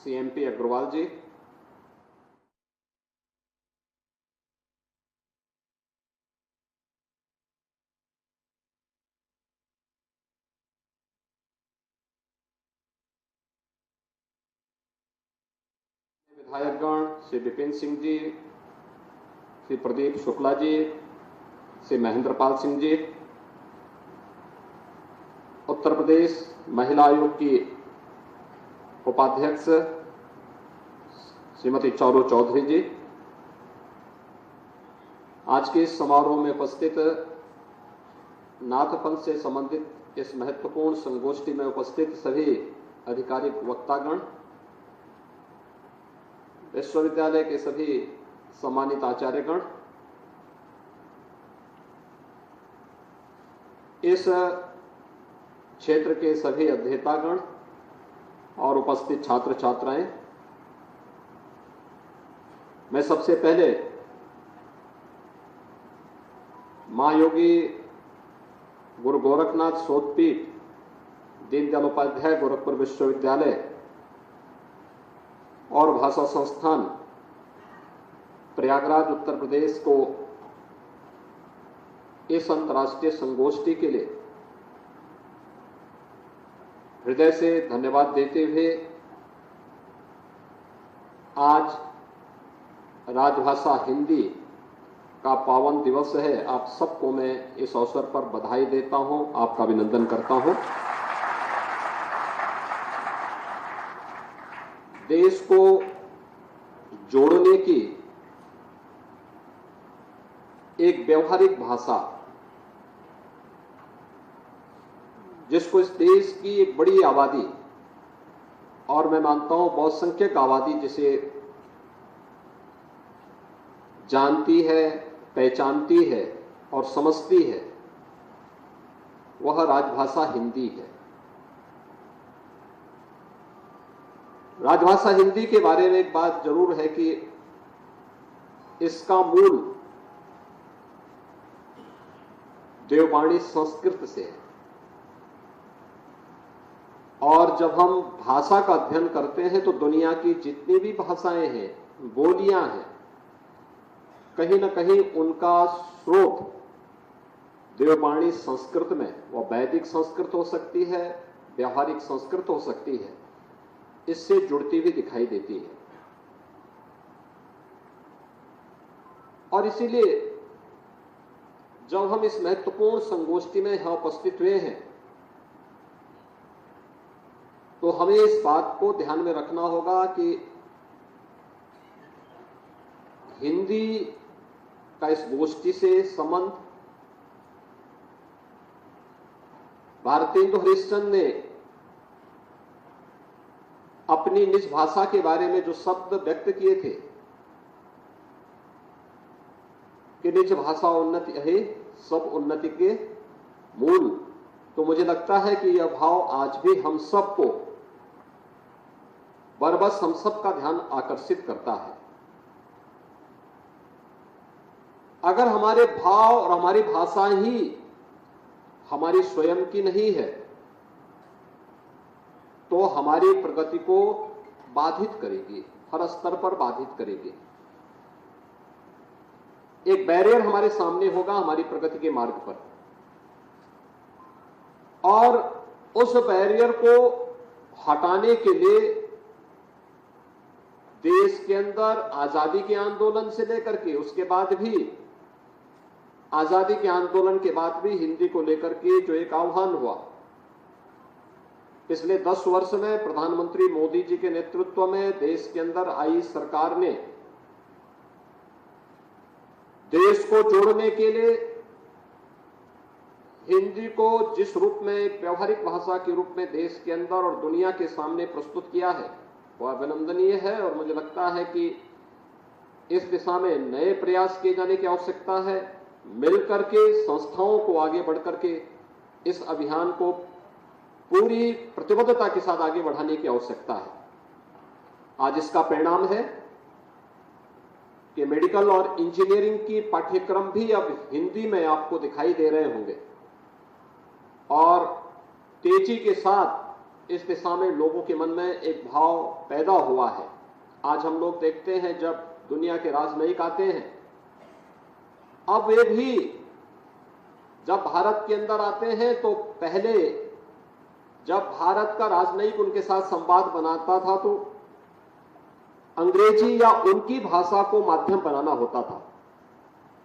CMP Agarwal जी, विधायकगण श्री विपिन सिंह जी, श्री प्रदीप शुक्ला जी, श्री महेंद्रपाल सिंह जी, उत्तर प्रदेश महिला आयोग की उपाध्यक्ष श्रीमती चौरू चौधरी जी, आज के इस समारोह में उपस्थित नाथपंथ से संबंधित इस महत्वपूर्ण संगोष्ठी में उपस्थित सभी आधिकारिक वक्तागण, विश्वविद्यालय के सभी सम्मानित आचार्यगण, इस क्षेत्र के सभी अध्येतागण और उपस्थित छात्र छात्राएं, मैं सबसे पहले महायोगी गुरु गोरखनाथ शोधपीठ दीनदयाल उपाध्याय गोरखपुर विश्वविद्यालय और भाषा संस्थान प्रयागराज उत्तर प्रदेश को इस अंतर्राष्ट्रीय संगोष्ठी के लिए हृदय से धन्यवाद देते हुए आज राजभाषा हिंदी का पावन दिवस है, आप सबको मैं इस अवसर पर बधाई देता हूं, आपका अभिनंदन करता हूं। देश को जोड़ने की एक व्यवहारिक भाषा, जिसको इस देश की एक बड़ी आबादी और मैं मानता हूं बहुसंख्यक आबादी जिसे जानती है, पहचानती है और समझती है, वह राजभाषा हिंदी है। राजभाषा हिंदी के बारे में एक बात जरूर है कि इसका मूल देववाणी संस्कृत से है और जब हम भाषा का अध्ययन करते हैं तो दुनिया की जितनी भी भाषाएं हैं, बोलियां हैं, कहीं ना कहीं उनका स्रोत देववाणी संस्कृत में, वह वैदिक संस्कृत हो सकती है, व्यावहारिक संस्कृत हो सकती है, इससे जुड़ती हुई दिखाई देती है। और इसीलिए जब हम इस महत्वपूर्ण संगोष्ठी में यहां उपस्थित हुए हैं तो हमें इस बात को ध्यान में रखना होगा कि हिंदी का इस गोष्ठी से संबंध भारतेंदु हरिश्चंद्र ने अपनी निज भाषा के बारे में जो शब्द व्यक्त किए थे कि निज भाषा उन्नति है सब उन्नति के मूल, तो मुझे लगता है कि यह भाव आज भी हम सबको बरबस हम सबका ध्यान आकर्षित करता है। अगर हमारे भाव और हमारी भाषा ही हमारी स्वयं की नहीं है तो हमारी प्रगति को बाधित करेगी, हर स्तर पर बाधित करेगी। एक बैरियर हमारे सामने होगा हमारी प्रगति के मार्ग पर, और उस बैरियर को हटाने के लिए देश के अंदर आजादी के आंदोलन से लेकर के उसके बाद भी, आजादी के आंदोलन के बाद भी हिंदी को लेकर के जो एक आह्वान हुआ, पिछले 10 वर्ष में प्रधानमंत्री मोदी जी के नेतृत्व में देश के अंदर आई सरकार ने देश को जोड़ने के लिए हिंदी को जिस रूप में एक व्यवहारिक भाषा के रूप में देश के अंदर और दुनिया के सामने प्रस्तुत किया है वह अभिनंदनीय है। और मुझे लगता है कि इस दिशा में नए प्रयास किए जाने की आवश्यकता है, मिलकर के संस्थाओं को आगे बढ़कर के इस अभियान को पूरी प्रतिबद्धता के साथ आगे बढ़ाने की आवश्यकता है। आज इसका परिणाम है कि मेडिकल और इंजीनियरिंग की पाठ्यक्रम भी अब हिंदी में आपको दिखाई दे रहे होंगे और तेजी के साथ इस दिशा में लोगों के मन में एक भाव पैदा हुआ है। आज हम लोग देखते हैं जब दुनिया के राजनयिक आते हैं, अब वे भी जब भारत के अंदर आते हैं तो पहले जब भारत का राजनयिक उनके साथ संवाद बनाता था तो अंग्रेजी या उनकी भाषा को माध्यम बनाना होता था।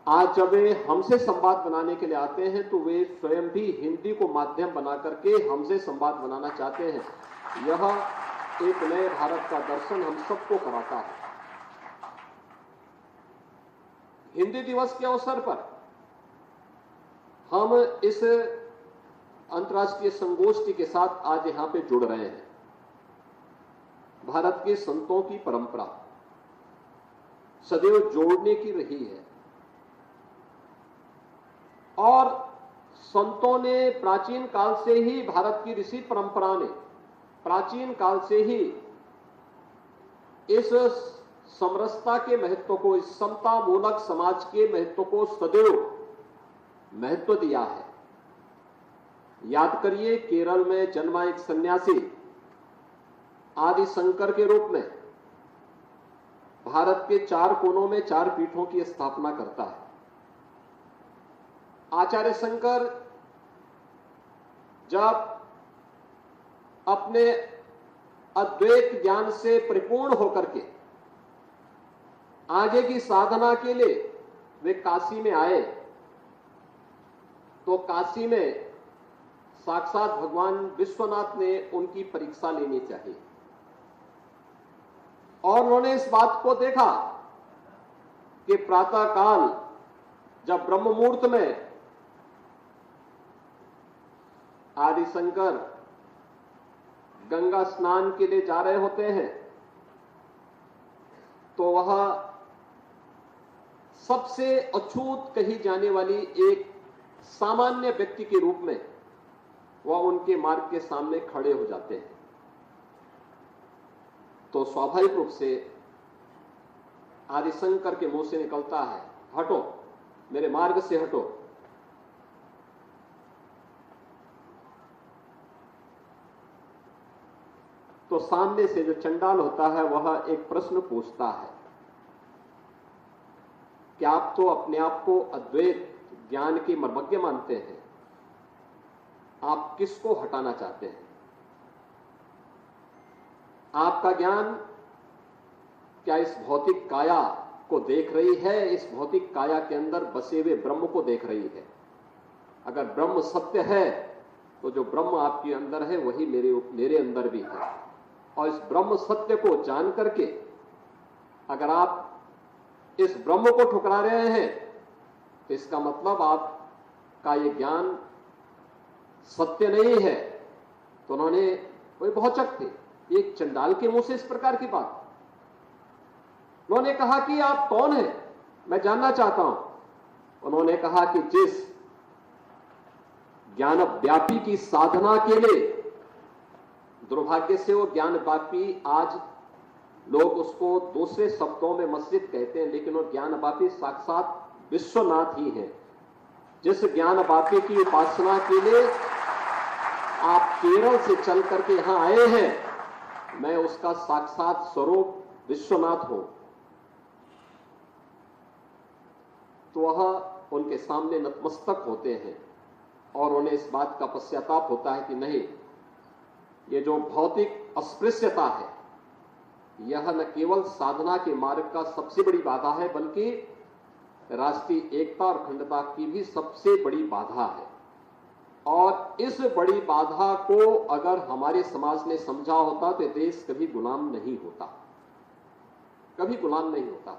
आज जब वे हमसे संवाद बनाने के लिए आते हैं तो वे स्वयं भी हिंदी को माध्यम बना करके हमसे संवाद बनाना चाहते हैं। यह एक नए भारत का दर्शन हम सबको कराता है। हिंदी दिवस के अवसर पर हम इस अंतर्राष्ट्रीय संगोष्ठी के साथ आज यहां पे जुड़ रहे हैं। भारत के संतों की परंपरा सदैव जोड़ने की रही है और संतों ने प्राचीन काल से ही, भारत की ऋषि परंपरा ने प्राचीन काल से ही इस समरसता के महत्व को, इस समतामूलक समाज के महत्व को सदैव महत्व दिया है। याद करिए, केरल में जन्मा एक सन्यासी आदि शंकर के रूप में भारत के 4 कोनों में 4 पीठों की स्थापना करता है। आचार्य शंकर जब अपने अद्वैत ज्ञान से परिपूर्ण होकर के आगे की साधना के लिए वे काशी में आए तो काशी में साक्षात भगवान विश्वनाथ ने उनकी परीक्षा लेनी चाहिए और उन्होंने इस बात को देखा कि प्रातः काल जब ब्रह्म मुहूर्त में आदि शंकर गंगा स्नान के लिए जा रहे होते हैं तो वह सबसे अछूत कही जाने वाली एक सामान्य व्यक्ति के रूप में वह उनके मार्ग के सामने खड़े हो जाते हैं। तो स्वाभाविक रूप से आदि शंकर के मुंह से निकलता है, हटो, मेरे मार्ग से हटो। तो सामने से जो चंडाल होता है वह एक प्रश्न पूछता है कि आप तो अपने आप को अद्वैत ज्ञान के मर्मज्ञ मानते हैं, आप किसको हटाना चाहते हैं? आपका ज्ञान क्या इस भौतिक काया को देख रही है, इस भौतिक काया के अंदर बसे हुए ब्रह्म को देख रही है? अगर ब्रह्म सत्य है तो जो ब्रह्म आपके अंदर है वही मेरे अंदर भी है। और इस ब्रह्म सत्य को जान करके अगर आप इस ब्रह्म को ठुकरा रहे हैं तो इसका मतलब आपका ये ज्ञान सत्य नहीं है। तो उन्होंने, वही भौचक थे, एक चंडाल के मुंह से इस प्रकार की बात। उन्होंने कहा कि आप कौन हैं, मैं जानना चाहता हूं। उन्होंने कहा कि जिस ज्ञान व्यापी की साधना के लिए, दुर्भाग्य से वो ज्ञान व्यापी आज लोग उसको दूसरे शब्दों में मस्जिद कहते हैं, लेकिन वो ज्ञान व्यापी साक्षात विश्वनाथ ही है। जिस ज्ञान व्यापी की उपासना के लिए आप केरल से चल करके यहां आए हैं, मैं उसका साक्षात स्वरूप विश्वनाथ हूं। तो वह उनके सामने नतमस्तक होते हैं और उन्हें इस बात का पश्चाताप होता है कि नहीं, ये जो भौतिक अस्पृश्यता है यह न केवल साधना के मार्ग का सबसे बड़ी बाधा है, बल्कि राष्ट्रीय एकता और अखंडता की भी सबसे बड़ी बाधा है। और इस बड़ी बाधा को अगर हमारे समाज ने समझा होता तो देश कभी गुलाम नहीं होता, कभी गुलाम नहीं होता।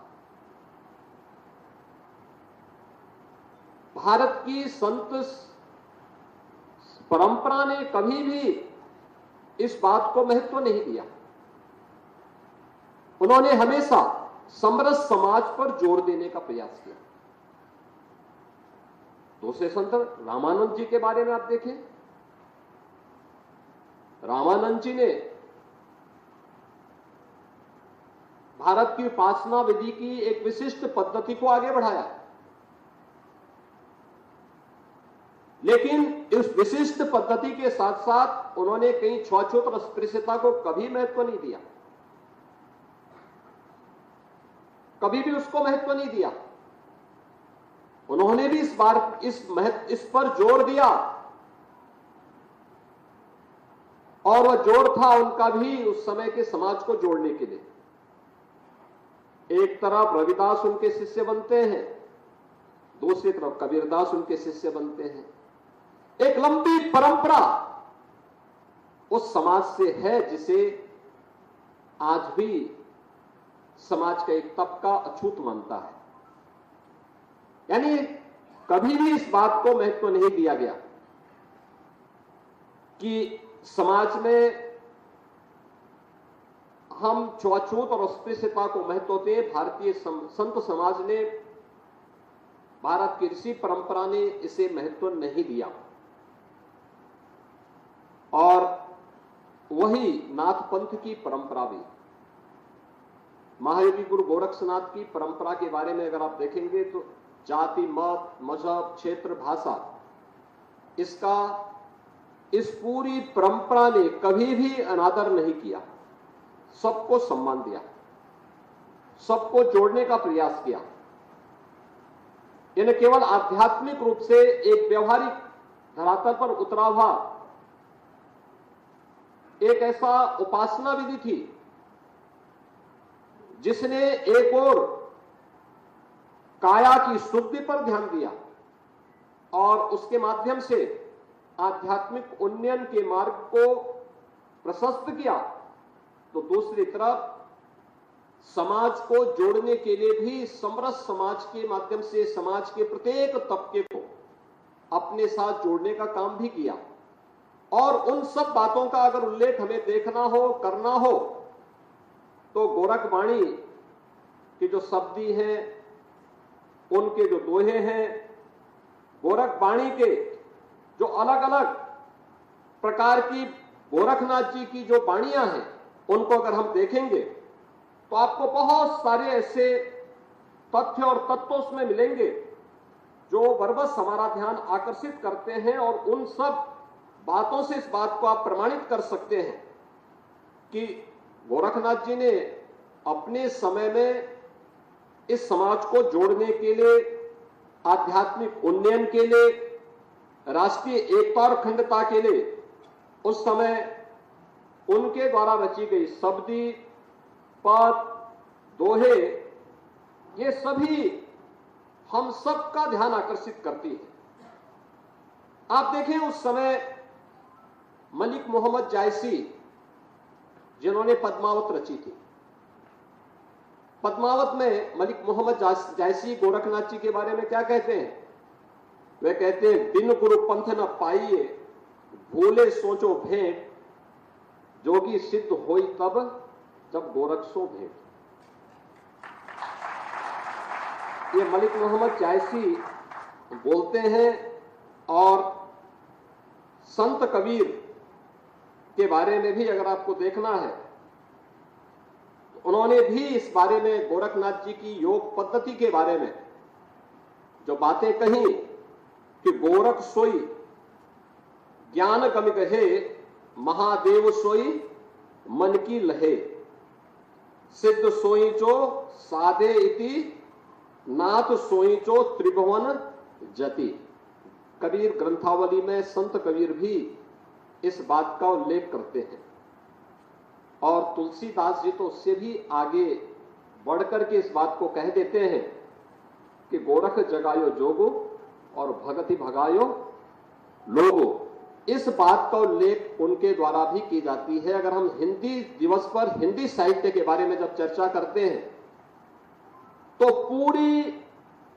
भारत की संत परंपरा ने कभी भी इस बात को महत्व नहीं दिया। उन्होंने हमेशा समरस समाज पर जोर देने का प्रयास किया। दूसरे संत रामानंद जी के बारे में आप देखें, रामानंद जी ने भारत की उपासना विधि की एक विशिष्ट पद्धति को आगे बढ़ाया। लेकिन इस विशिष्ट पद्धति के साथ साथ उन्होंने कहीं छुआछूत और अस्पृश्यता को कभी महत्व नहीं दिया, कभी भी उसको महत्व नहीं दिया। उन्होंने भी इस पर जोर दिया, और वह जोर था उनका भी उस समय के समाज को जोड़ने के लिए। एक तरफ रविदास उनके शिष्य बनते हैं, दूसरी तरफ कबीरदास उनके शिष्य बनते हैं। एक लंबी परंपरा उस समाज से है जिसे आज भी समाज का एक तबका अछूत मानता है। यानी कभी भी इस बात को महत्व नहीं दिया गया कि समाज में हम छुआछूत और अस्पृश्यता को महत्व दें। भारतीय संत समाज ने, भारत की ऋषि परंपरा ने इसे महत्व नहीं दिया, और वही नाथ पंथ की परंपरा भी, महायोगी गुरु गोरक्षनाथ की परंपरा के बारे में अगर आप देखेंगे तो जाति, मत, मजहब, क्षेत्र, भाषा, इस पूरी परंपरा ने कभी भी अनादर नहीं किया, सबको सम्मान दिया, सबको जोड़ने का प्रयास किया। यानी केवल आध्यात्मिक रूप से एक व्यवहारिक धरातल पर उतरा हुआ एक ऐसा उपासना विधि थी जिसने एक और काया की शुद्धि पर ध्यान दिया और उसके माध्यम से आध्यात्मिक उन्नयन के मार्ग को प्रशस्त किया, तो दूसरी तरफ समाज को जोड़ने के लिए भी समरस समाज के माध्यम से समाज के प्रत्येक तबके को अपने साथ जोड़ने का काम भी किया। और उन सब बातों का अगर उल्लेख हमें देखना हो, करना हो, तो गोरखवाणी की जो शब्दी हैं, उनके जो दोहे हैं, गोरखवाणी के जो अलग अलग प्रकार की गोरखनाथ जी की जो वाणियां हैं, उनको अगर हम देखेंगे तो आपको बहुत सारे ऐसे तथ्य और तत्व उसमें मिलेंगे जो बरबस हमारा ध्यान आकर्षित करते हैं, और उन सब बातों से इस बात को आप प्रमाणित कर सकते हैं कि गोरखनाथ जी ने अपने समय में इस समाज को जोड़ने के लिए, आध्यात्मिक उन्नयन के लिए, राष्ट्रीय एकता और अखंडता के लिए उस समय उनके द्वारा रची गई शब्दी, पद, दोहे, ये सभी हम सबका ध्यान आकर्षित करती है। आप देखें उस समय मलिक मोहम्मद जायसी, जिन्होंने पद्मावत रची थी, पद्मावत में मलिक मोहम्मद जायसी गोरखनाथ जी के बारे में क्या कहते हैं? वे कहते हैं, बिन गुरु पंथ न पाइए, भूले सोचो भेंट, जोगी सिद्ध होई तब जब गोरख सो भेंट। ये मलिक मोहम्मद जायसी बोलते हैं। और संत कबीर के बारे में भी अगर आपको देखना है, तो उन्होंने भी इस बारे में, गोरखनाथ जी की योग पद्धति के बारे में जो बातें कही कि गोरख सोई ज्ञान कम कहे, महादेव सोई मन की लहे, सिद्ध सोई चो साधे इति, नाथ सोई चो त्रिभुवन जति। कबीर ग्रंथावली में संत कबीर भी इस बात का उल्लेख करते हैं, और तुलसीदास जी तो उससे भी आगे बढ़कर के इस बात को कह देते हैं कि गोरख जगायो जोगो और भगति भगायो लोगो। इस बात का उल्लेख उनके द्वारा भी की जाती है। अगर हम हिंदी दिवस पर हिंदी साहित्य के बारे में जब चर्चा करते हैं, तो पूरी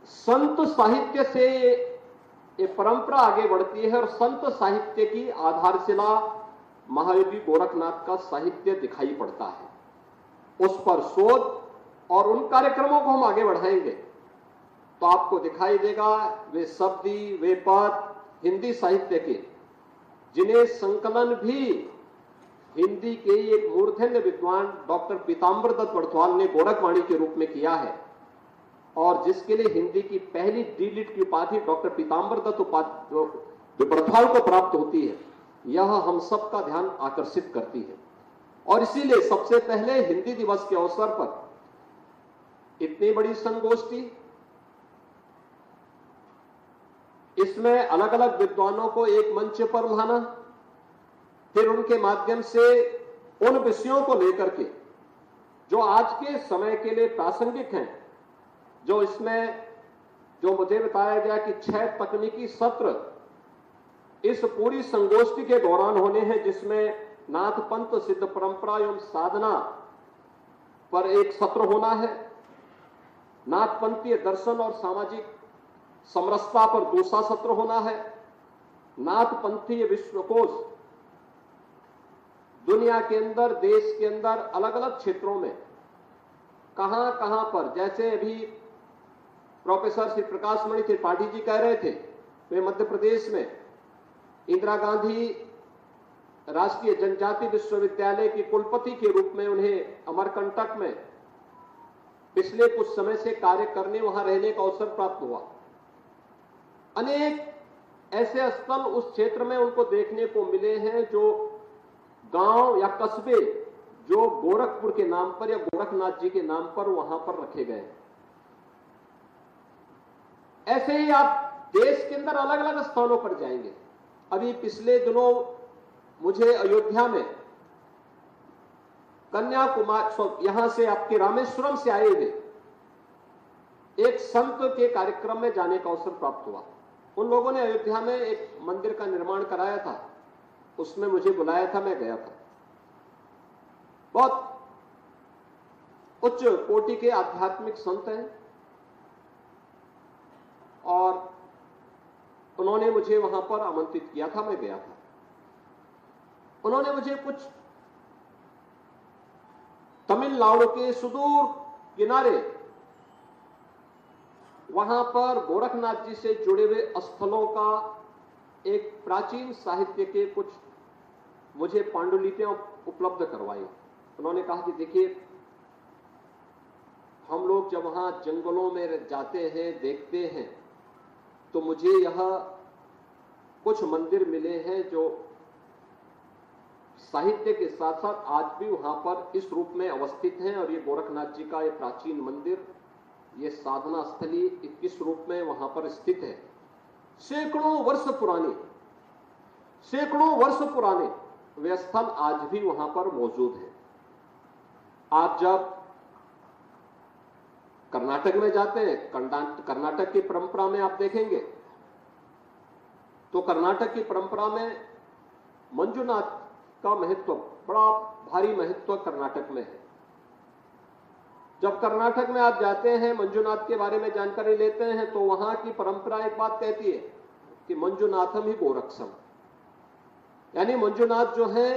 संत साहित्य से ये परंपरा आगे बढ़ती है, और संत साहित्य की आधारशिला महायोगी गोरखनाथ का साहित्य दिखाई पड़ता है। उस पर शोध और उन कार्यक्रमों को हम आगे बढ़ाएंगे तो आपको दिखाई देगा वे शब्दी, वे पद हिंदी साहित्य के, जिन्हें संकलन भी हिंदी के एक मूर्धन्य विद्वान डॉक्टर पीताम्बर दत्त बड़थवाल ने गोरखवाणी के रूप में किया है, और जिसके लिए हिंदी की पहली डी.लिट की उपाधि डॉक्टर पीताम्बर दत्त जो प्रथाओं को प्राप्त होती है, यह हम सबका ध्यान आकर्षित करती है। और इसीलिए सबसे पहले हिंदी दिवस के अवसर पर इतनी बड़ी संगोष्ठी, इसमें अलग अलग विद्वानों को एक मंच पर लाना, फिर उनके माध्यम से उन विषयों को लेकर के जो आज के समय के लिए प्रासंगिक हैं, जो इसमें जो मुझे बताया गया कि 6 तकनीकी सत्र इस पूरी संगोष्ठी के दौरान होने हैं, जिसमें नाथ पंथ सिद्ध परंपरा एवं साधना पर एक सत्र होना है, नाथ पंथीय दर्शन और सामाजिक समरसता पर दूसरा सत्र होना है, नाथ पंथीय विश्वकोश दुनिया के अंदर, देश के अंदर अलग अलग क्षेत्रों में कहां कहां पर, जैसे अभी प्रोफेसर श्री प्रकाश मणि त्रिपाठी जी कह रहे थे, वे मध्य प्रदेश में इंदिरा गांधी राष्ट्रीय जनजाति विश्वविद्यालय के कुलपति के रूप में उन्हें अमरकंटक में पिछले कुछ समय से कार्य करने, वहां रहने का अवसर प्राप्त हुआ। अनेक ऐसे स्थल उस क्षेत्र में उनको देखने को मिले हैं जो गांव या कस्बे जो गोरखपुर के नाम पर या गोरखनाथ जी के नाम पर वहां पर रखे गए। ऐसे ही आप देश के अंदर अलग अलग स्थानों पर जाएंगे। अभी पिछले दिनों मुझे अयोध्या में कन्याकुमारी, यहां से आपके रामेश्वरम से आए हुए एक संत के कार्यक्रम में जाने का अवसर प्राप्त हुआ। उन लोगों ने अयोध्या में एक मंदिर का निर्माण कराया था, उसमें मुझे बुलाया था, मैं गया था। बहुत उच्च कोटि के आध्यात्मिक संत हैं और उन्होंने मुझे वहां पर आमंत्रित किया था, मैं गया था। उन्होंने मुझे कुछ तमिलनाडु के सुदूर किनारे वहां पर गोरखनाथ जी से जुड़े हुए स्थलों का एक प्राचीन साहित्य के कुछ मुझे पांडुलिपियां उपलब्ध करवाई। उन्होंने कहा कि देखिए, हम लोग जब वहां जंगलों में जाते हैं, देखते हैं, तो मुझे यह कुछ मंदिर मिले हैं जो साहित्य के साथ साथ आज भी वहां पर इस रूप में अवस्थित हैं। और ये गोरखनाथ जी का ये प्राचीन मंदिर, ये साधना स्थली किस रूप में वहां पर स्थित है। सैकड़ों वर्ष पुराने वे स्थल आज भी वहां पर मौजूद है। आप जब कर्नाटक में जाते हैं, कर्नाटक की परंपरा में आप देखेंगे तो कर्नाटक की परंपरा में मंजुनाथ का महत्व, बड़ा भारी महत्व कर्नाटक में है। जब कर्नाटक में आप जाते हैं, मंजुनाथ के बारे में जानकारी लेते हैं, तो वहां की परंपरा एक बात कहती है कि मंजुनाथम ही गोरक्षम, यानी मंजुनाथ जो है,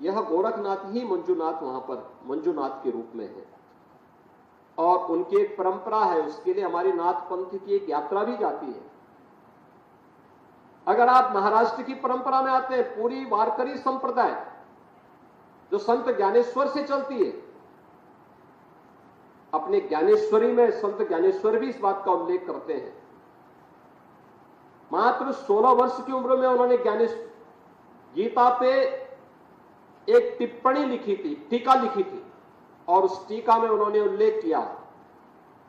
यह गोरखनाथ ही मंजुनाथ वहां पर मंजुनाथ के रूप में है। और उनकी एक परंपरा है, उसके लिए हमारी नाथ पंथ की एक यात्रा भी जाती है। अगर आप महाराष्ट्र की परंपरा में आते हैं, पूरी वारकरी संप्रदाय जो संत ज्ञानेश्वर से चलती है, अपने ज्ञानेश्वरी में संत ज्ञानेश्वर भी इस बात का उल्लेख करते हैं। मात्र 16 वर्ष की उम्र में उन्होंने गीता पे एक टिप्पणी लिखी थी, टीका लिखी थी, और उस टीका में उन्होंने उल्लेख किया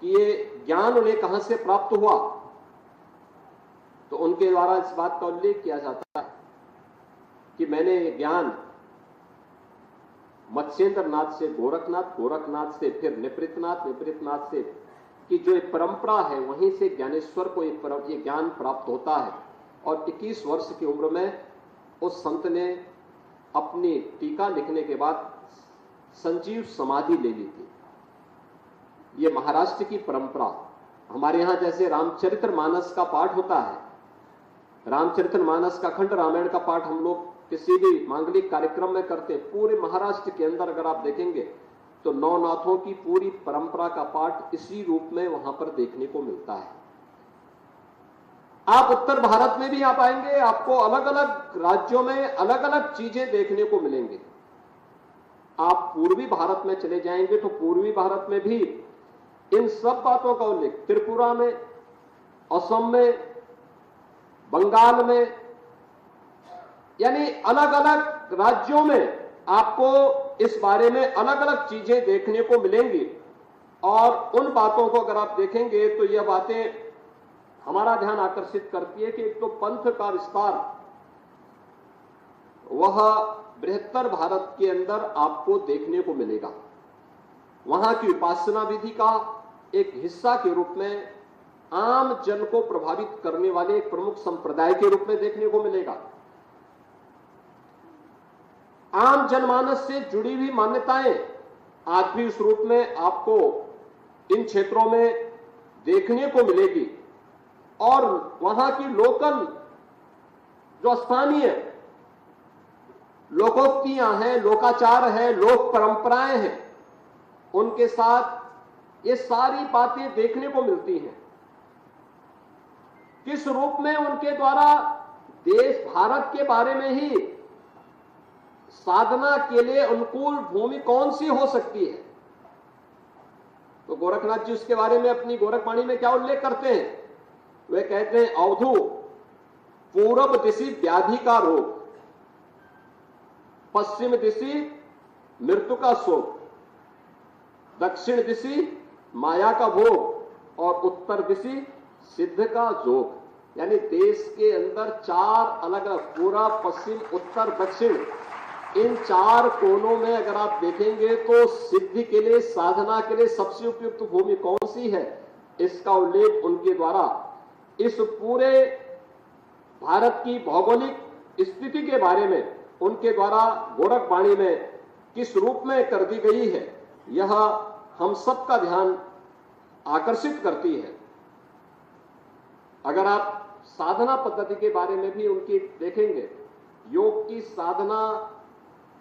कि ये ज्ञान उन्हें कहां से प्राप्त हुआ। तो उनके द्वारा इस बात का उल्लेख किया जाता है कि मैंने ये ज्ञान मत्स्येंद्र नाथ से गोरखनाथ, गोरखनाथ से फिर निपृतनाथ, निपृतनाथ से की जो एक परंपरा है, वहीं से ज्ञानेश्वर को ये ज्ञान प्राप्त होता है। और 21 वर्ष की उम्र में उस संत ने अपनी टीका लिखने के बाद संजीव समाधि ले ली थी। ये महाराष्ट्र की परंपरा। हमारे यहां जैसे रामचरितमानस का पाठ होता है, रामचरितमानस का खंड, रामायण का पाठ हम लोग किसी भी मांगलिक कार्यक्रम में करते हैं। पूरे महाराष्ट्र के अंदर अगर आप देखेंगे तो नवनाथों की पूरी परंपरा का पाठ इसी रूप में वहां पर देखने को मिलता है। आप उत्तर भारत में भी आप आएंगे, आपको अलग अलग राज्यों में अलग अलग चीजें देखने को मिलेंगे। आप पूर्वी भारत में चले जाएंगे तो पूर्वी भारत में भी इन सब बातों का उल्लेख, त्रिपुरा में, असम में, बंगाल में, यानी अलग अलग राज्यों में आपको इस बारे में अलग अलग चीजें देखने को मिलेंगी। और उन बातों को अगर आप देखेंगे तो यह बातें हमारा ध्यान आकर्षित करती है कि एक तो पंथ का विस्तार वह बृहत्तर भारत के अंदर आपको देखने को मिलेगा। वहां की उपासना विधि का एक हिस्सा के रूप में आम जन को प्रभावित करने वाले एक प्रमुख संप्रदाय के रूप में देखने को मिलेगा। आम जनमानस से जुड़ी हुई मान्यताएं आज भी उस रूप में आपको इन क्षेत्रों में देखने को मिलेगी। और वहां की लोकल जो स्थानीय लोकोक्तियां हैं, लोकाचार है, लोक परंपराएं हैं, उनके साथ ये सारी बातें देखने को मिलती हैं। किस रूप में उनके द्वारा देश भारत के बारे में ही साधना के लिए अनुकूल भूमि कौन सी हो सकती है। तो गोरखनाथ जी उसके बारे में अपनी गोरखवाणी में क्या उल्लेख करते हैं? वे कहते हैं, अवधू पूर्व दिशि व्याधि का रोग, पश्चिम दिशि मृत्यु का शोक, दक्षिण दिशि माया का भोग और उत्तर दिशि सिद्ध का जोग। यानी देश के अंदर चार अलग अलग, पूर्व पश्चिम उत्तर दक्षिण, इन चार कोनों में अगर आप देखेंगे तो सिद्धि के लिए, साधना के लिए सबसे उपयुक्त भूमि कौन सी है, इसका उल्लेख उनके द्वारा इस पूरे भारत की भौगोलिक स्थिति के बारे में उनके द्वारा गोरखवाणी में किस रूप में कर दी गई है, यह हम सबका ध्यान आकर्षित करती है। अगर आप साधना पद्धति के बारे में भी उनकी देखेंगे, योग की साधना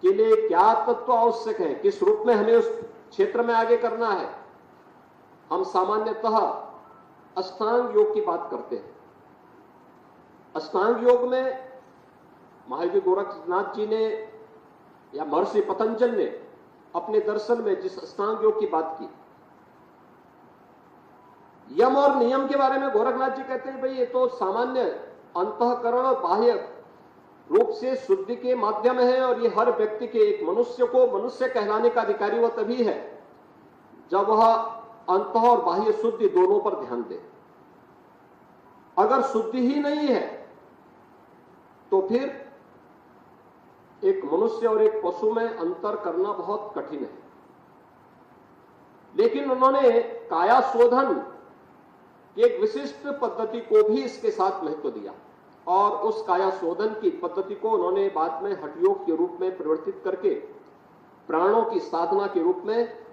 के लिए क्या तत्व आवश्यक है, किस रूप में हमें उस क्षेत्र में आगे करना है। हम सामान्यतः अष्टांग योग की बात करते हैं। अष्टांग योग में महावीर गोरखनाथ जी ने या महर्षि पतंजल ने अपने दर्शन में जिस अष्टांग योग की बात की, यम और नियम के बारे में गोरखनाथ जी कहते हैं, भाई ये तो सामान्य अंतःकरण और बाह्य रूप से शुद्धि के माध्यम है, और ये हर व्यक्ति के, एक मनुष्य को मनुष्य कहलाने का अधिकारी वह तभी है जब वह अंतः और बाह्य शुद्धि दोनों पर ध्यान दे। अगर शुद्धि ही नहीं है तो फिर एक मनुष्य और एक पशु में अंतर करना बहुत कठिन है। लेकिन उन्होंने काया शोधन की एक विशिष्ट पद्धति को भी इसके साथ महत्व दिया, और उस काया शोधन की पद्धति को उन्होंने बाद में हठयोग के रूप में परिवर्तित करके प्राणों की साधना के रूप में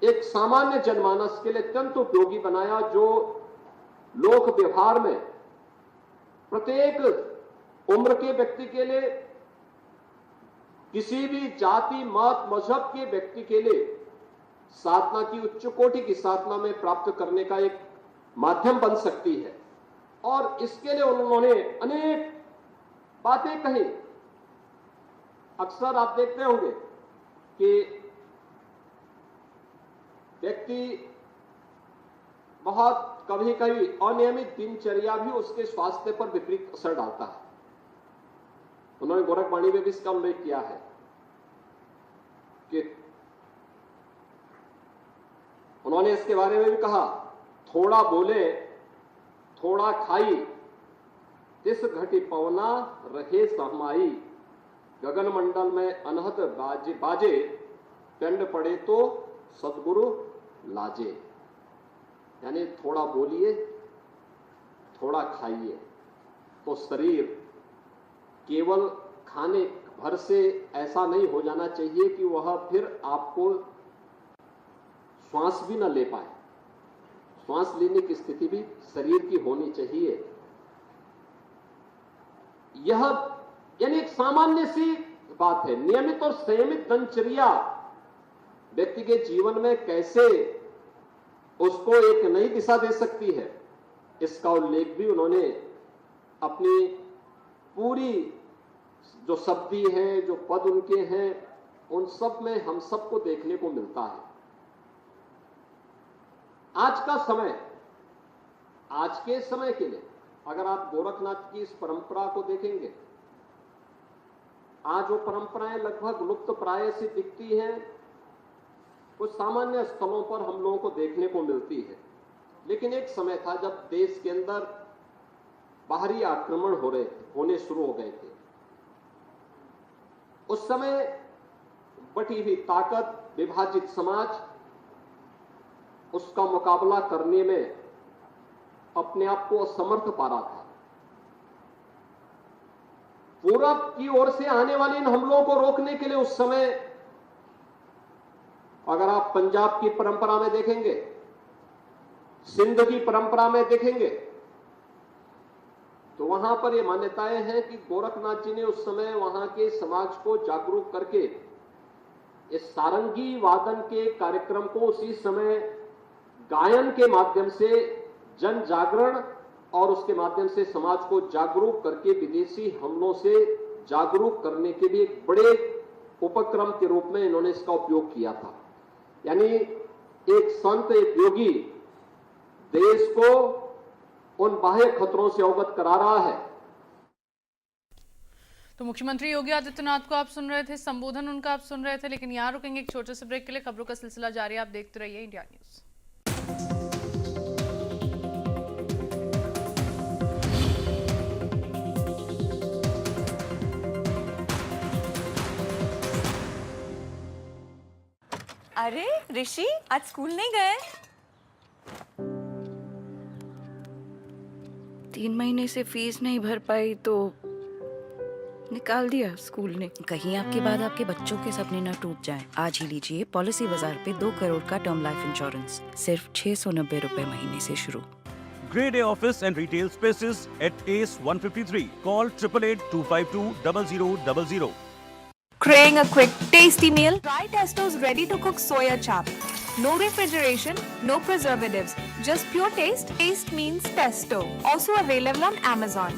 एक सामान्य जनमानस के लिए अत्यंत उपयोगी बनाया, जो लोक व्यवहार में प्रत्येक उम्र के व्यक्ति के लिए, किसी भी जाति मत मजहब के व्यक्ति के लिए साधना की उच्च कोटि की साधना में प्राप्त करने का एक माध्यम बन सकती है। और इसके लिए उन्होंने अनेक बातें कही। अक्सर आप देखते होंगे कि व्यक्ति बहुत कभी कभी अनियमित दिनचर्या भी उसके स्वास्थ्य पर विपरीत असर डालता है। उन्होंने गोरखवाणी में भी इसका उल्लेख किया है कि उन्होंने इसके बारे में भी कहा, थोड़ा बोले थोड़ा खाई, तिस घटी पवना रहे सहमाई, गगन मंडल में अनहद बाजे बाजे, दंड पड़े तो सदगुरु लाजे। यानी थोड़ा बोलिए, थोड़ा खाइए, तो शरीर केवल खाने भर से ऐसा नहीं हो जाना चाहिए कि वह फिर आपको श्वास भी न ले पाए। श्वास लेने की स्थिति भी शरीर की होनी चाहिए। यह यानी एक सामान्य सी बात है। नियमित और संयमित दिनचर्या व्यक्ति के जीवन में कैसे उसको एक नई दिशा दे सकती है, इसका उल्लेख भी उन्होंने अपनी पूरी जो शब्दी हैं, जो पद उनके हैं, उन सब में हम सबको देखने को मिलता है। आज का समय, आज के समय के लिए अगर आप गोरखनाथ की इस परंपरा को देखेंगे, आज वो परंपराएं लगभग लुप्त प्राय से दिखती हैं, कुछ सामान्य स्थलों पर हम लोगों को देखने को मिलती है। लेकिन एक समय था जब देश के अंदर बाहरी आक्रमण होने शुरू हो गए थे। उस समय बटी हुई ताकत, विभाजित समाज, उसका मुकाबला करने में अपने आप को असमर्थ पा रहा था। पूरब की ओर से आने वाले इन हमलों को रोकने के लिए उस समय, अगर आप पंजाब की परंपरा में देखेंगे, सिंध की परंपरा में देखेंगे, तो वहां पर यह मान्यताएं हैं कि गोरखनाथ जी ने उस समय वहां के समाज को जागरूक करके इस सारंगी वादन के कार्यक्रम को उसी समय गायन के माध्यम से जन जागरण और उसके माध्यम से समाज को जागरूक करके विदेशी हमलों से जागरूक करने के लिए एक बड़े उपक्रम के रूप में इन्होंने इसका उपयोग किया था। यानी एक संत, एक योगी देश को उन बाह्य खतरों से अवगत करा रहा है। तो मुख्यमंत्री योगी आदित्यनाथ को आप सुन रहे थे, संबोधन उनका आप सुन रहे थे, लेकिन यहां रुकेंगे एक छोटे से ब्रेक के लिए। खबरों का सिलसिला जारी है, आप देखते रहिए इंडिया न्यूज। अरे ऋषि, आज स्कूल नहीं गए? 3 महीने से फीस नहीं भर पाई तो निकाल दिया स्कूल ने। कहीं आपके बाद आपके बच्चों के सपने न टूट जाएं। आज ही लीजिए पॉलिसी बाजार पे 2 करोड़ का टर्म लाइफ इंश्योरेंस, सिर्फ 690 रुपए महीने से शुरू। Grade A office and retail spaces at ACE 153. Call 888-252-0000. Craving a quick, tasty meal? Try Testo's ready-to-cook soya chap. No refrigeration, no preservatives, just pure taste. Taste means Testo. Also available on Amazon.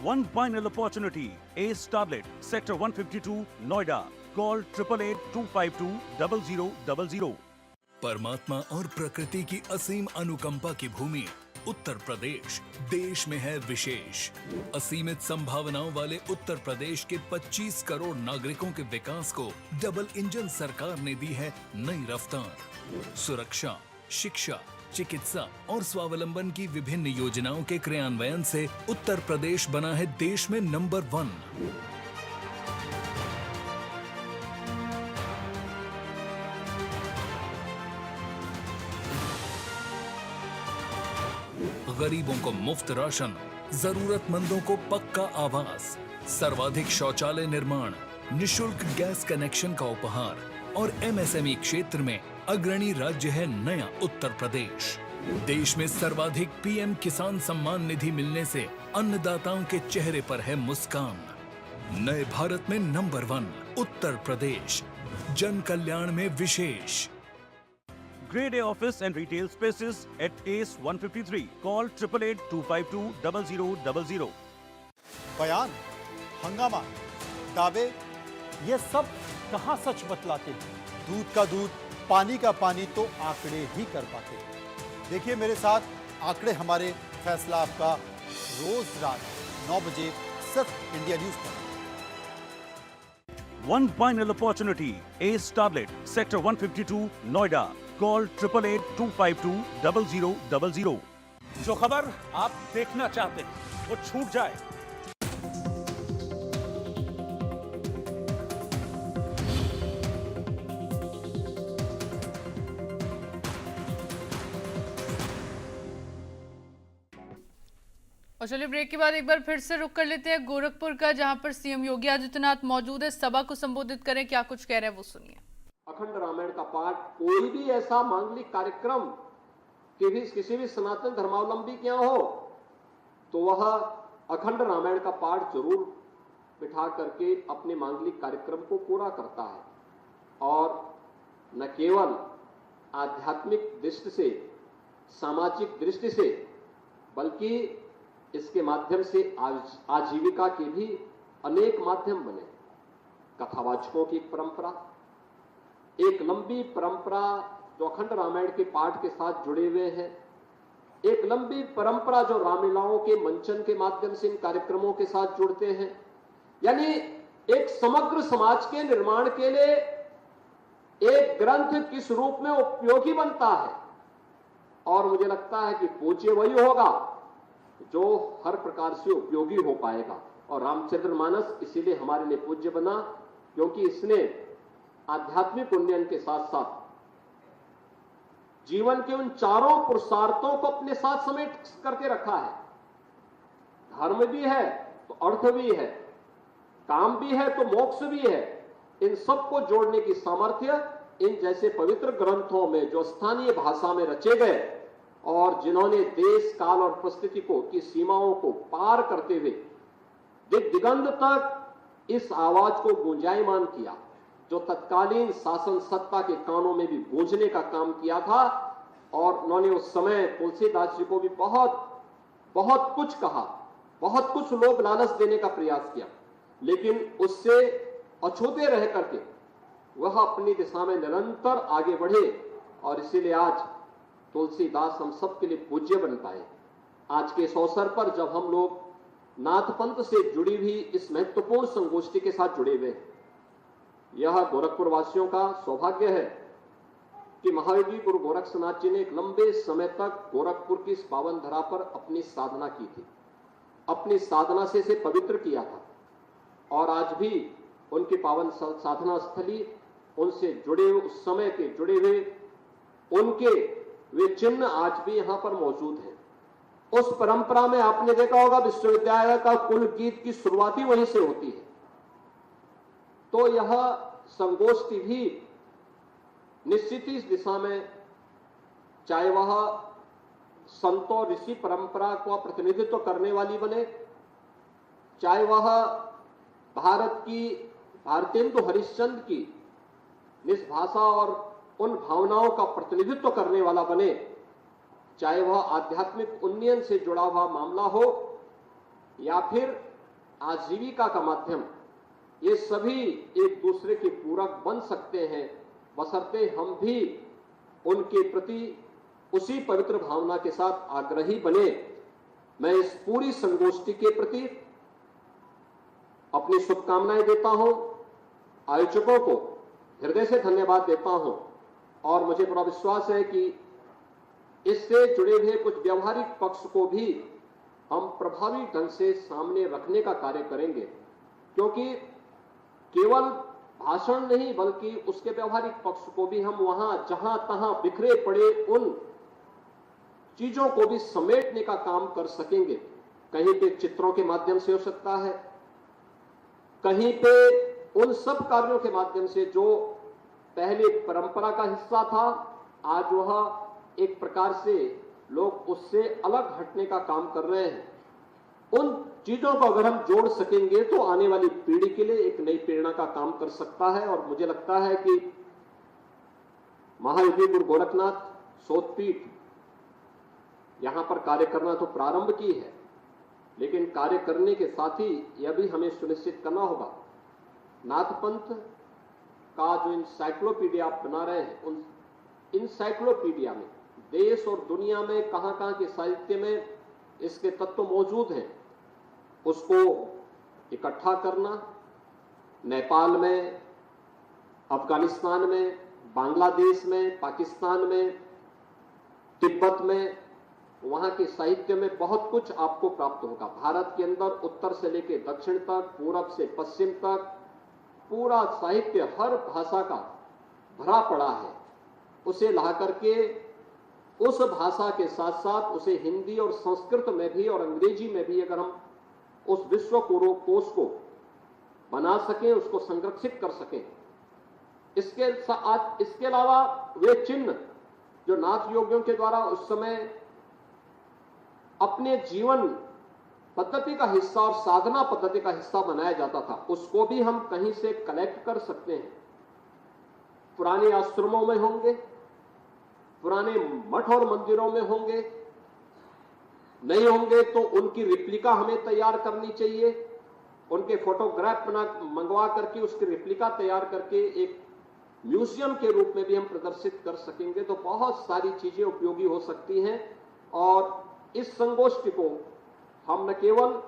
One final opportunity. ACE Tablet, Sector 152, Noida. Call 888-252-0000. परमात्मा और प्रकृति की असीम अनुकंपा की भूमि उत्तर प्रदेश देश में है विशेष। असीमित संभावनाओं वाले उत्तर प्रदेश के 25 करोड़ नागरिकों के विकास को डबल इंजन सरकार ने दी है नई रफ्तार। सुरक्षा, शिक्षा, चिकित्सा और स्वावलंबन की विभिन्न योजनाओं के क्रियान्वयन से उत्तर प्रदेश बना है देश में नंबर 1। गरीबों को मुफ्त राशन, जरूरतमंदों को पक्का आवास, सर्वाधिक शौचालय निर्माण, निशुल्क गैस कनेक्शन का उपहार और एमएसएमई क्षेत्र में अग्रणी राज्य है नया उत्तर प्रदेश। देश में सर्वाधिक पीएम किसान सम्मान निधि मिलने से अन्नदाताओं के चेहरे पर है मुस्कान। नए भारत में नंबर 1 उत्तर प्रदेश, जन कल्याण में विशेष। Grade A office and retail spaces at ACE 153. Call 888-252-0000. बयान, हंगामा, दावे, ये सब कहाँ सच बतलाते हैं? दूध का दूध, पानी का पानी तो आंकड़े ही कर पाते हैं। देखिए मेरे साथ आंकड़े हमारे फैसला आपका रोज रात 9 बजे सिर्फ इंडिया न्यूज पर। One final opportunity. ACE Tablet, Sector 152, Noida. Call 888-252-0000. जो खबर आप देखना चाहते हैं वो छूट जाए, और चलिए ब्रेक के बाद एक बार फिर से रुक कर लेते हैं गोरखपुर का, जहां पर सीएम योगी आदित्यनाथ मौजूद है। सभा को संबोधित करें, क्या कुछ कह रहे हैं वो सुनिए। अखंड रामायण का पाठ, कोई भी ऐसा मांगलिक कार्यक्रम किसी भी सनातन धर्मावलंबी के यहाँ हो तो वह अखंड रामायण का पाठ जरूर बिठा करके अपने मांगलिक कार्यक्रम को पूरा करता है। और न केवल आध्यात्मिक दृष्टि से, सामाजिक दृष्टि से, बल्कि इसके माध्यम से आजीविका के भी अनेक माध्यम बने। कथावाचकों की एक परंपरा, एक लंबी परंपरा जो अखंड रामायण के पाठ के साथ जुड़े हुए हैं, एक लंबी परंपरा जो रामलीलाओं के मंचन के माध्यम से इन कार्यक्रमों के साथ जुड़ते हैं, यानी एक समग्र समाज के निर्माण के लिए एक ग्रंथ किस रूप में उपयोगी बनता है। और मुझे लगता है कि पूज्य वही होगा जो हर प्रकार से उपयोगी हो पाएगा। और रामचरितमानस इसीलिए हमारे लिए पूज्य बना क्योंकि इसने आध्यात्मिक उन्नयन के साथ साथ जीवन के उन चारों पुरुषार्थों को अपने साथ समेट करके रखा है। धर्म भी है तो अर्थ भी है, काम भी है तो मोक्ष भी है। इन सबको जोड़ने की सामर्थ्य इन जैसे पवित्र ग्रंथों में जो स्थानीय भाषा में रचे गए और जिन्होंने देश काल और परिस्थिति को की सीमाओं को पार करते हुए दिगंत तक इस आवाज को गूंजायमान किया, जो तत्कालीन शासन सत्ता के कानों में भी गूंजने का काम किया था। और उन्होंने उस समय तुलसीदास जी को भी बहुत कुछ कहा, बहुत कुछ लोग लालच देने का प्रयास किया, लेकिन उससे अछूते रह करके वह अपनी दिशा में निरंतर आगे बढ़े। और इसीलिए आज तुलसीदास हम सबके लिए पूज्य बन पाए। आज के इस अवसर पर जब हम लोग नाथ पंथ से जुड़ी हुई इस महत्वपूर्ण संगोष्ठी के साथ जुड़े हुए हैं, यह गोरखपुर वासियों का सौभाग्य है कि महायोगी गुरु गोरक्षनाथ जी ने एक लंबे समय तक गोरखपुर की इस पावन धरा पर अपनी साधना की थी, अपनी साधना से इसे पवित्र किया था। और आज भी उनकी पावन साधना स्थली, उनसे जुड़े हुए उस समय के जुड़े हुए उनके वे चिन्ह आज भी यहां पर मौजूद हैं। उस परंपरा में आपने देखा होगा विश्वविद्यालय का कुल गीत की शुरुआत ही वहीं से होती है। तो यह संगोष्ठी भी निश्चित ही इस दिशा में, चाहे वह संतों ऋषि परंपरा का प्रतिनिधित्व करने वाली बने, चाहे वह भारतेंदु हरिश्चंद्र की निज भाषा और उन भावनाओं का प्रतिनिधित्व करने वाला बने, चाहे वह आध्यात्मिक उन्नयन से जुड़ा हुआ मामला हो या फिर आजीविका का माध्यम, ये सभी एक दूसरे के पूरक बन सकते हैं, बशर्ते हम भी उनके प्रति उसी पवित्र भावना के साथ आग्रही बने। मैं इस पूरी संगोष्ठी के प्रति अपनी शुभकामनाएं देता हूं, आयोजकों को हृदय से धन्यवाद देता हूं और मुझे पूरा विश्वास है कि इससे जुड़े हुए कुछ व्यवहारिक पक्ष को भी हम प्रभावी ढंग से सामने रखने का कार्य करेंगे, क्योंकि केवल भाषण नहीं बल्कि उसके व्यवहारिक पक्ष को भी हम वहां जहां तहां बिखरे पड़े उन चीजों को भी समेटने का काम कर सकेंगे। कहीं पे चित्रों के माध्यम से हो सकता है, कहीं पे उन सब कार्यों के माध्यम से जो पहले परंपरा का हिस्सा था, आज वह एक प्रकार से लोग उससे अलग हटने का काम कर रहे हैं। उन चीजों को अगर हम जोड़ सकेंगे तो आने वाली पीढ़ी के लिए एक नई प्रेरणा का काम कर सकता है। और मुझे लगता है कि महायोगी गुरु गोरखनाथ शोधपीठ यहां पर कार्य करना तो प्रारंभ की है, लेकिन कार्य करने के साथ ही यह भी हमें सुनिश्चित करना होगा, नाथ पंथ का जो इंसाइक्लोपीडिया आप बना रहे हैं, उन इंसाइक्लोपीडिया में देश और दुनिया में कहां-कहां के साहित्य में इसके तत्व मौजूद हैं, उसको इकट्ठा करना, नेपाल में, अफगानिस्तान में, बांग्लादेश में, पाकिस्तान में, तिब्बत में, वहां के साहित्य में बहुत कुछ आपको प्राप्त होगा। भारत के अंदर उत्तर से लेकर दक्षिण तक, पूरब से पश्चिम तक पूरा साहित्य हर भाषा का भरा पड़ा है। उसे ला करके उस भाषा के साथ साथ उसे हिंदी और संस्कृत में भी और अंग्रेजी में भी अगर हम उस विश्व कोश को बना सकें, उसको संरक्षित कर सकें, इसके अलावा वे चिन्ह जो नाथ योगियों के द्वारा उस समय अपने जीवन पद्धति का हिस्सा और साधना पद्धति का हिस्सा बनाया जाता था, उसको भी हम कहीं से कलेक्ट कर सकते हैं। पुराने आश्रमों में होंगे, पुराने मठ और मंदिरों में होंगे, नहीं होंगे तो उनकी रिप्लिका हमें तैयार करनी चाहिए, उनके फोटोग्राफ मंगवा करके उसकी रिप्लिका तैयार करके एक म्यूजियम के रूप में भी हम प्रदर्शित कर सकेंगे, तो बहुत सारी चीजें उपयोगी हो सकती हैं। और इस संगोष्ठी को हम न केवल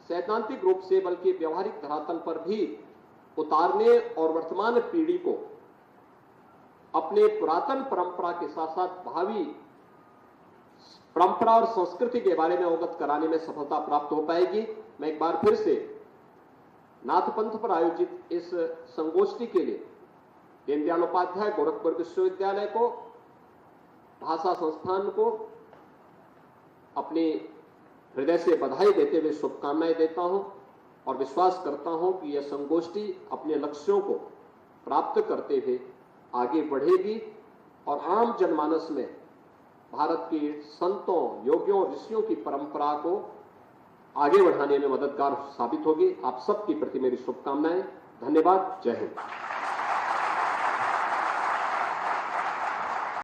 सैद्धांतिक रूप से बल्कि व्यवहारिक धरातल पर भी उतारने और वर्तमान पीढ़ी को अपने पुरातन परंपरा के साथ साथ भावी परंपरा और संस्कृति के बारे में अवगत कराने में सफलता प्राप्त हो पाएगी। मैं एक बार फिर से नाथपंथ पर आयोजित इस संगोष्ठी के लिए दीनदयाल उपाध्याय गोरखपुर विश्वविद्यालय को, भाषा संस्थान को अपनी हृदय से बधाई देते हुए शुभकामनाएं देता हूं और विश्वास करता हूं कि यह संगोष्ठी अपने लक्ष्यों को प्राप्त करते हुए आगे बढ़ेगी और आम जनमानस में भारत के संतों, योगियों, ऋषियों की परंपरा को आगे बढ़ाने में मददगार साबित होगी। आप सबके प्रति मेरी शुभकामनाएं। धन्यवाद। जय हिंद।